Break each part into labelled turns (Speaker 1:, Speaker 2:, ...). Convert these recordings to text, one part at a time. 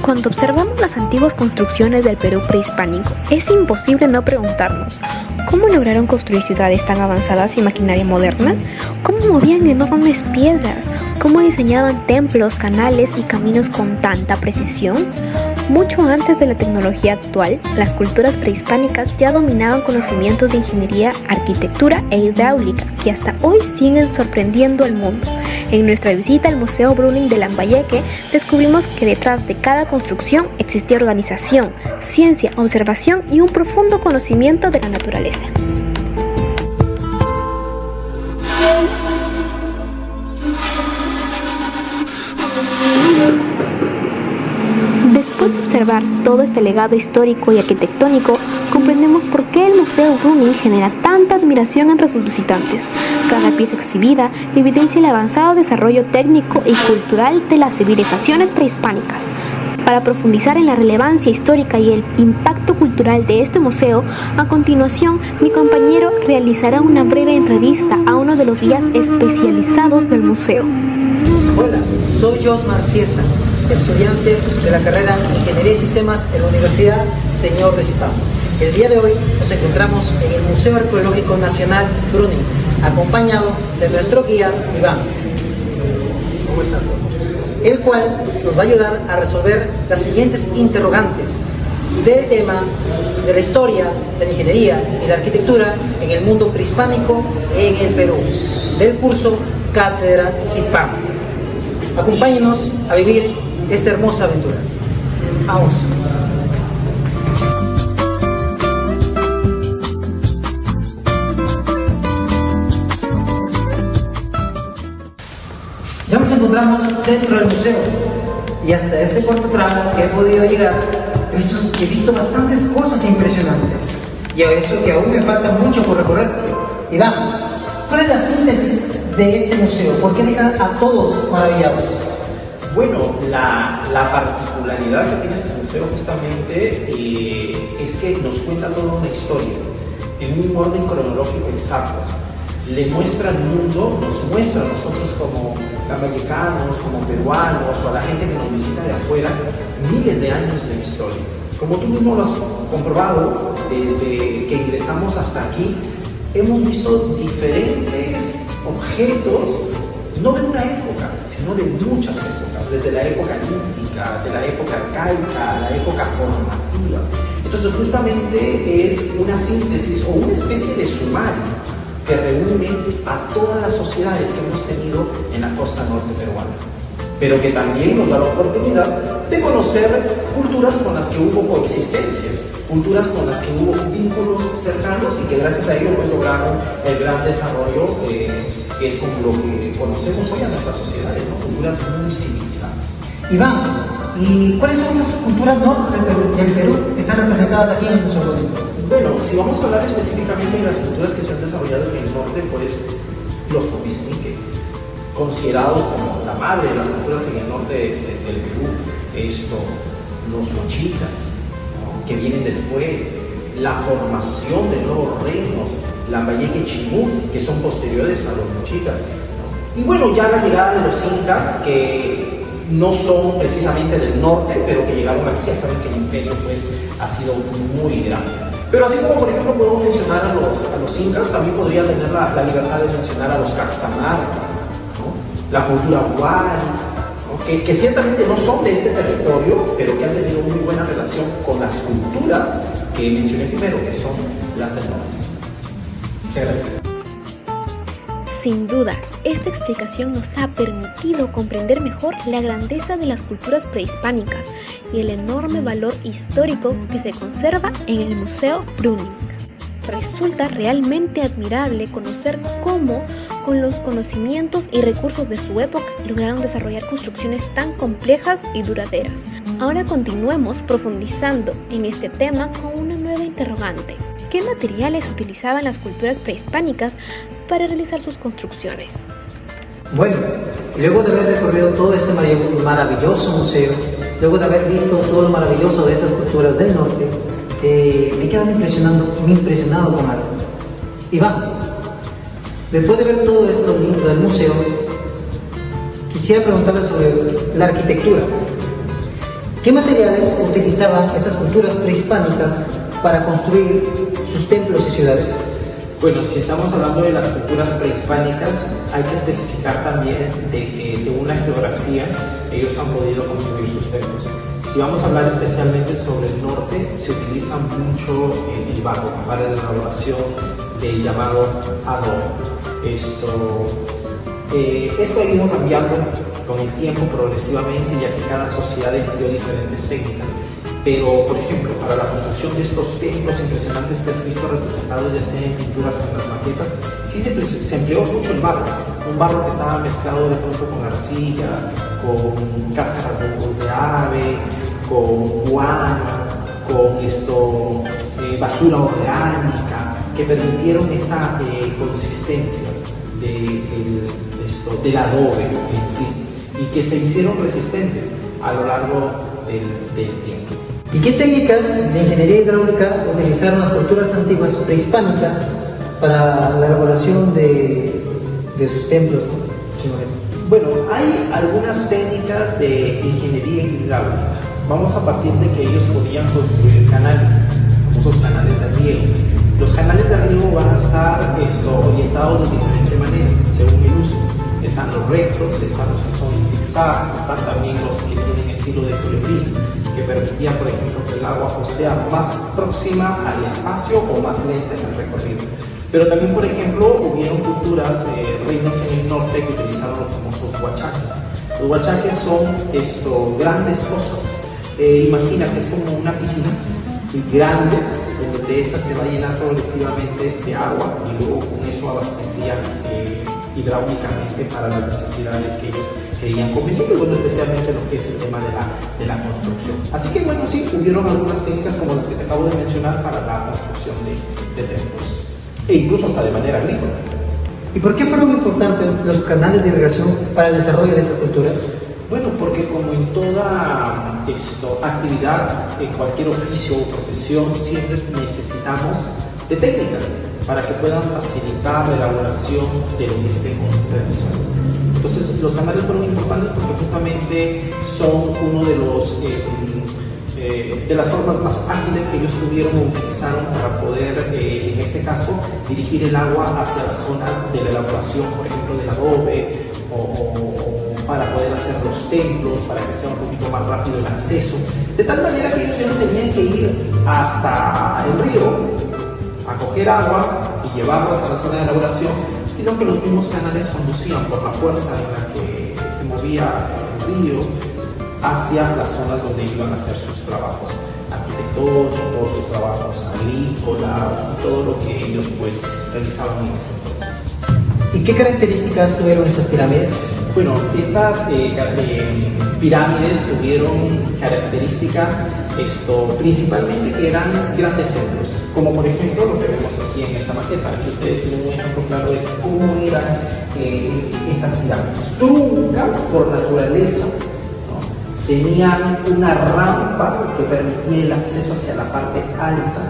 Speaker 1: Cuando observamos las antiguas construcciones del Perú prehispánico, es imposible no preguntarnos, ¿cómo lograron construir ciudades tan avanzadas y maquinaria moderna? ¿Cómo movían enormes piedras? ¿Cómo diseñaban templos, canales y caminos con tanta precisión? Mucho antes de la tecnología actual, las culturas prehispánicas ya dominaban conocimientos de ingeniería, arquitectura e hidráulica que hasta hoy siguen sorprendiendo al mundo. En nuestra visita al Museo Brüning de Lambayeque, descubrimos que detrás de cada construcción existía organización, ciencia, observación y un profundo conocimiento de la naturaleza. Después de observar todo este legado histórico y arquitectónico, comprendemos por qué el Museo Brüning genera tanta admiración entre sus visitantes. Cada pieza exhibida evidencia el avanzado desarrollo técnico y cultural de las civilizaciones prehispánicas. Para profundizar en la relevancia histórica y el impacto cultural de este museo, a continuación mi compañero realizará una breve entrevista a uno de los guías especializados del museo.
Speaker 2: Hola, soy Josmar Siesta, estudiante de la carrera de Ingeniería y Sistemas en la Universidad Señor de Zipaquirá. El día de hoy nos encontramos en el Museo Arqueológico Nacional Brüning, acompañado de nuestro guía Iván. ¿Cómo estás? El cual nos va a ayudar a resolver las siguientes interrogantes del tema de la historia de la ingeniería y la arquitectura en el mundo prehispánico en el Perú, del curso Cátedra Zipaquirá. Acompáñenos a vivir esta hermosa aventura. Vamos. Ya nos encontramos dentro del museo y hasta este cuarto tramo que he podido llegar he visto bastantes cosas impresionantes y a eso que aún me falta mucho por recorrer. Iván, ¿cuál es la síntesis de este museo? ¿Por qué deja a todos maravillados?
Speaker 3: Bueno, la particularidad que tiene este museo justamente es que nos cuenta toda una historia en un orden cronológico exacto. Le muestra al mundo, nos muestra a nosotros como lambayecanos, como peruanos o a la gente que nos visita de afuera, miles de años de historia. Como tú mismo lo has comprobado, desde que ingresamos hasta aquí, hemos visto diferentes objetos, no de una época, sino de muchas épocas, desde la época lítica, de la época arcaica, la época formativa. Entonces justamente es una síntesis o una especie de sumario que reúne a todas las sociedades que hemos tenido en la costa norte peruana, pero que también nos da la oportunidad de conocer culturas con las que hubo coexistencia, culturas con las que hubo vínculos cercanos y que gracias a ello pues lograron el gran desarrollo que es como lo que conocemos hoy a nuestras sociedades, ¿no? Culturas muy civilizadas.
Speaker 2: Iván, ¿y cuáles son esas culturas norte del Perú que están representadas aquí en el Museo Brüning?
Speaker 3: Bueno, si vamos a hablar específicamente de las culturas que se han desarrollado en el norte, pues los Copisnique, considerados como la madre de las culturas en el norte del Perú, los mochitas, ¿no? Que vienen después, la formación de nuevos reinos, Lambayeque y Chimú, que son posteriores a los mochitas, ¿no? Y bueno, ya la llegada de los incas, que no son precisamente del norte, pero que llegaron aquí, ya saben que el imperio pues ha sido muy grande. Pero así como por ejemplo podemos mencionar a los incas, también podría tener la libertad de mencionar a los Caxamar, ¿no? La cultura Huari, ¿no? que ciertamente no son de este territorio, pero que han tenido muy buena relación con las culturas que mencioné primero, que son las del norte. Muchas gracias.
Speaker 1: Sin duda, esta explicación nos ha permitido comprender mejor la grandeza de las culturas prehispánicas y el enorme valor histórico que se conserva en el Museo Brüning. Resulta realmente admirable conocer cómo, con los conocimientos y recursos de su época, lograron desarrollar construcciones tan complejas y duraderas. Ahora continuemos profundizando en este tema con una nueva interrogante. ¿Qué materiales utilizaban las culturas prehispánicas para realizar sus construcciones?
Speaker 2: Bueno, luego de haber recorrido todo este maravilloso museo, luego de haber visto todo lo maravilloso de estas culturas del norte, me he quedado impresionado con algo. Iván, después de ver todo esto dentro del museo, quisiera preguntarle sobre la arquitectura. ¿Qué materiales utilizaban estas culturas prehispánicas para construir sus templos y ciudades?
Speaker 3: Bueno, si estamos hablando de las culturas prehispánicas, hay que especificar también de que según la geografía ellos han podido construir sus templos. Si vamos a hablar especialmente sobre el norte, se utiliza mucho el barro para la elaboración del llamado adobe. Esto ha ido cambiando con el tiempo progresivamente, ya que cada sociedad empleó diferentes técnicas. Pero, por ejemplo, para la construcción de estos templos impresionantes que has visto representados ya sea en pinturas o en las maquetas, sí se empleó mucho el barro, un barro que estaba mezclado de pronto con arcilla, con cáscaras de ojos de ave, con guano, con basura orgánica, que permitieron esta consistencia del adobe en sí, y que se hicieron resistentes a lo largo del tiempo.
Speaker 2: ¿Y qué técnicas de ingeniería hidráulica utilizaron las culturas antiguas prehispánicas para la elaboración de sus templos?
Speaker 3: Bueno, hay algunas técnicas de ingeniería hidráulica. Vamos a partir de que ellos podían construir canales, famosos canales de riego. Los canales de riego van a estar orientados de diferente manera, según el uso. Están los rectos, están los que son en zigzag, están también los que tienen estilo de colibrí, que permitían, por ejemplo, que el agua sea más próxima al espacio o más lenta en el recorrido. Pero también, por ejemplo, hubieron culturas, reinos en el norte que utilizaron los famosos huachaques. Los huachaques son grandes pozos. Imagina que es como una piscina grande, donde esa se va a llenar progresivamente de agua y luego con eso abastecían hidráulicamente para las necesidades que ellos querían convenir, y bueno, especialmente lo que es el tema de la construcción. Así que bueno, sí, hubieron algunas técnicas como las que te acabo de mencionar para la construcción de templos, e incluso hasta de manera agrícola.
Speaker 2: ¿Y por qué fueron importantes los canales de irrigación para el desarrollo de estas culturas?
Speaker 3: Bueno, porque como en toda actividad, en cualquier oficio o profesión, siempre necesitamos de técnicas para que puedan facilitar la elaboración de lo que estemos realizando. Entonces, los canales fueron importantes porque justamente son uno de de las formas más ágiles que ellos tuvieron o utilizaron para poder, en este caso, dirigir el agua hacia las zonas de la elaboración, por ejemplo, del adobe, o para poder hacer los templos, para que sea un poquito más rápido el acceso, de tal manera que ellos ya no tenían que ir hasta el río a coger agua y llevarlo hasta la zona de elaboración, sino que los mismos canales conducían por la fuerza en la que se movía el río hacia las zonas donde iban a hacer sus trabajos arquitectónicos, sus trabajos agrícolas y todo lo que ellos pues realizaban en ese entonces.
Speaker 2: ¿Y qué características tuvieron estas pirámides?
Speaker 3: Bueno, estas pirámides tuvieron características principalmente que eran grandes centros, como por ejemplo lo que vemos aquí en esta maqueta. Aquí ustedes tienen un ejemplo claro de cómo eran estas pirámides. Truncas por naturaleza, ¿no? Tenían una rampa que permitía el acceso hacia la parte alta.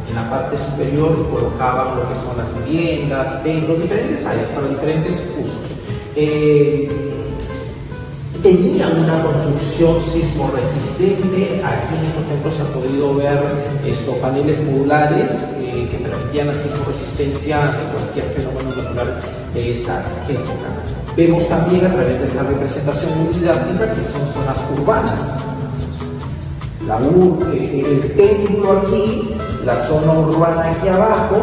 Speaker 3: En la parte superior colocaban lo que son las viviendas, templos, diferentes áreas para diferentes usos. Tenían una construcción sismo resistente. Aquí en estos templos se ha podido ver paneles modulares que permitían la sismo resistencia de cualquier fenómeno natural de esa época. Vemos también a través de esta representación muy didáctica que son zonas urbanas. El templo aquí, la zona urbana aquí abajo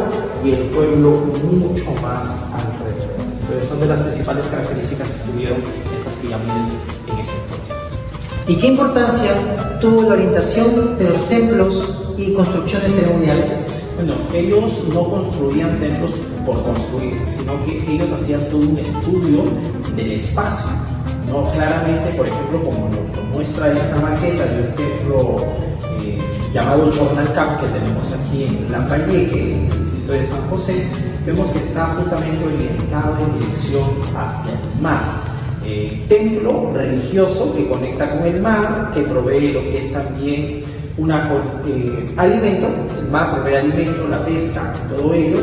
Speaker 3: y el pueblo mucho más alrededor. Entonces son de las principales características que tuvieron estas pirámides en ese entonces.
Speaker 2: ¿Y qué importancia tuvo la orientación de los templos y construcciones ceremoniales?
Speaker 3: Bueno, ellos no construían templos por construir, sino que ellos hacían todo un estudio del espacio. No, claramente, por ejemplo, como nos muestra esta maqueta de un templo llamado Chornalcap que tenemos aquí en Lambayeque, en el distrito de San José, vemos que está justamente orientado en dirección hacia el mar. Templo religioso que conecta con el mar, que provee lo que es también alimento. El mar provee alimento, la pesca, todo ello.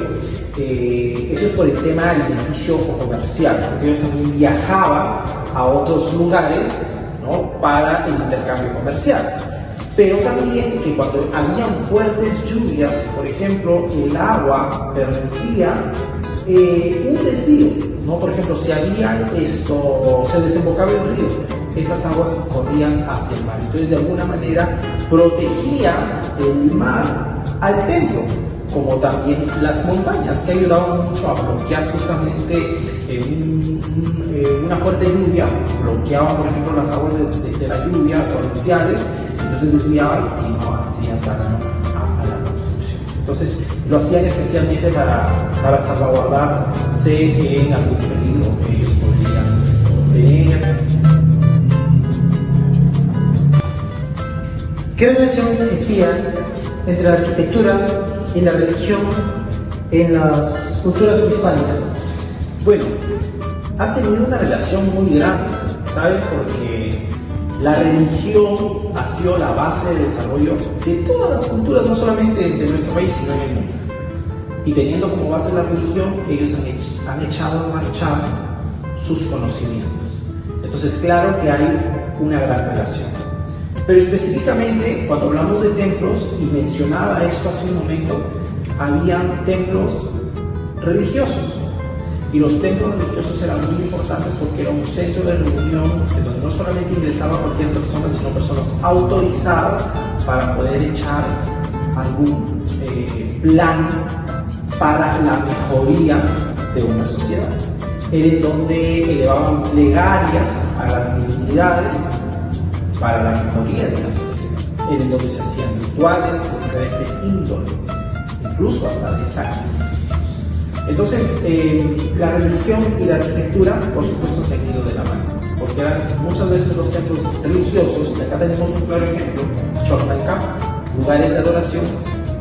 Speaker 3: Eso es por el tema alimenticio o comercial, porque ellos también viajaban a otros lugares ¿no? Para el intercambio comercial. Pero también que cuando habían fuertes lluvias, por ejemplo, el agua permitía un desvío, ¿no? Por ejemplo, si se desembocaba el río, estas aguas corrían hacia el mar. Entonces, de alguna manera, protegía el mar al templo, como también las montañas, que ayudaban mucho a bloquear justamente una fuerte lluvia, bloqueaban, por ejemplo, las aguas de la lluvia torrenciales, entonces desviaban y no hacían daño a la construcción. Entonces, lo hacían especialmente para salvaguardarse en algún peligro que ellos podrían tener.
Speaker 2: ¿Qué relación existía entre la arquitectura y la religión en las culturas prehispánicas?
Speaker 3: Bueno, ha tenido una relación muy grande, ¿sabes? Porque la religión ha sido la base de desarrollo de todas las culturas, no solamente de nuestro país, sino en el mundo. Y teniendo como base la religión, ellos han echado a marchar sus conocimientos. Entonces, claro que hay una gran relación. Pero específicamente, cuando hablamos de templos, y mencionaba esto hace un momento, habían templos religiosos. Y los templos religiosos eran muy importantes porque era un centro de reunión en donde no solamente ingresaba cualquier persona, sino personas autorizadas para poder echar algún plan para la mejoría de una sociedad. Era en donde elevaban plegarias a las divinidades para la mejoría de la sociedad. Era en donde se hacían rituales de diferente índole, incluso hasta de sacrificios. Entonces, la religión y la arquitectura, por supuesto, se han ido de la mano, porque muchas veces los templos religiosos, y acá tenemos un claro ejemplo, Choxtalcán, lugares de adoración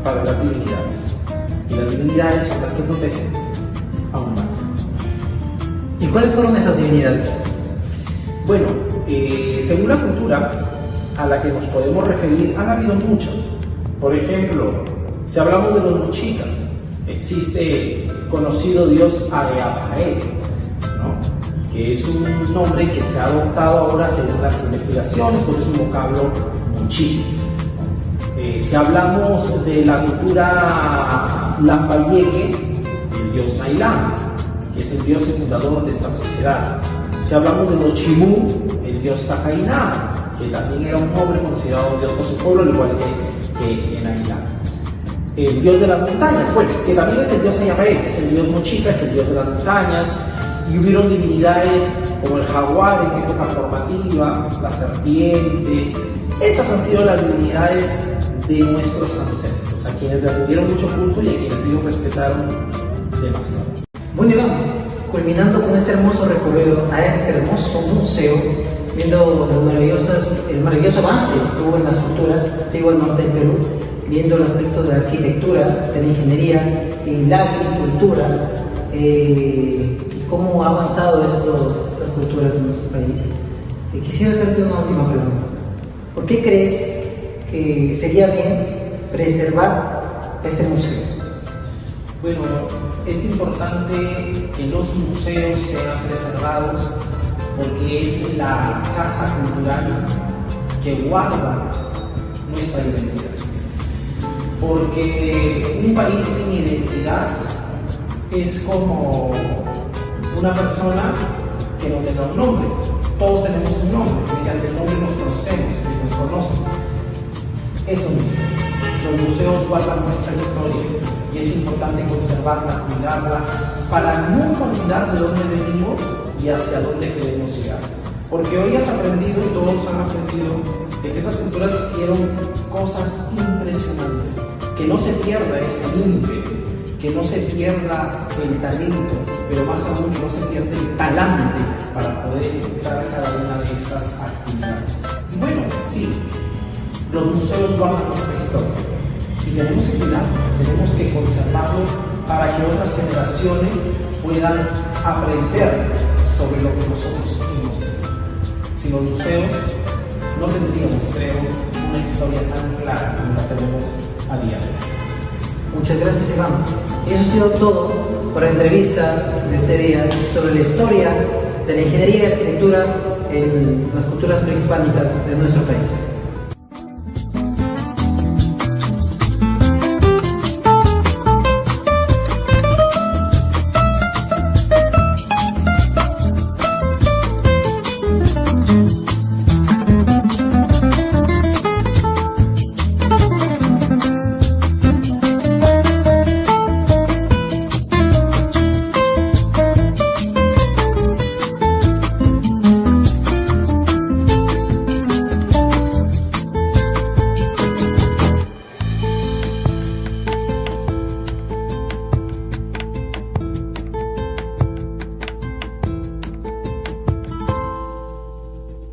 Speaker 3: para las divinidades. Y las divinidades son las que protegen a un mar.
Speaker 2: ¿Y cuáles fueron esas divinidades?
Speaker 3: Bueno, según la cultura a la que nos podemos referir, han habido muchas. Por ejemplo, si hablamos de los mochicas, existe el conocido dios Areapael, ¿no? Que es un nombre que se ha adoptado ahora según las investigaciones, porque es un vocablo mochica. Si hablamos de la cultura Lambayeque, el dios Nailán, que es el dios y fundador de esta sociedad. Si hablamos de los Chimú, el dios Tajainá, que también era un hombre considerado dios por su pueblo, al igual que Nailán. El dios de las montañas, bueno, que también es el dios Ayapael, es el dios mochica, es el dios de las montañas, y hubieron divinidades como el jaguar en época formativa, la serpiente. Esas han sido las divinidades de nuestros ancestros, a quienes le rindieron mucho culto y a quienes ellos respetaron demasiado.
Speaker 2: Bueno, Iván, culminando con este hermoso recorrido a este hermoso museo, viendo el maravilloso avance que hubo en las culturas antiguas del norte del Perú, viendo el aspecto de la arquitectura, de la ingeniería y la agricultura, cómo ha avanzado estas culturas en nuestro país. Quisiera hacerte una última pregunta. ¿Por qué crees que sería bien preservar este museo?
Speaker 3: Bueno, es importante que los museos sean preservados porque es la casa cultural que guarda nuestra identidad. Porque un país sin identidad es como una persona que no tenga un nombre. Todos tenemos un nombre, mediante el nombre nos conocemos y nos conocen. Eso mismo. Los museos guardan nuestra historia y es importante conservarla, cuidarla, para nunca olvidar de dónde venimos y hacia dónde queremos llegar. Porque hoy has aprendido, todos han aprendido, de que estas culturas hicieron cosas impresionantes. Que no se pierda ese ímpetu, que no se pierda el talento, pero más aún que no se pierda el talante para poder ejecutar cada una de estas actividades. Y bueno, sí, los museos guardan nuestra historia y tenemos que cuidarlo, tenemos que conservarlo para que otras generaciones puedan aprender sobre lo que nosotros hemos sido. Sin los museos no tendríamos, creo, una historia tan clara como la tenemos a día de hoy.
Speaker 2: Muchas gracias, Iván. Y eso ha sido todo por la entrevista de este día sobre la historia de la ingeniería y arquitectura en las culturas prehispánicas de nuestro país.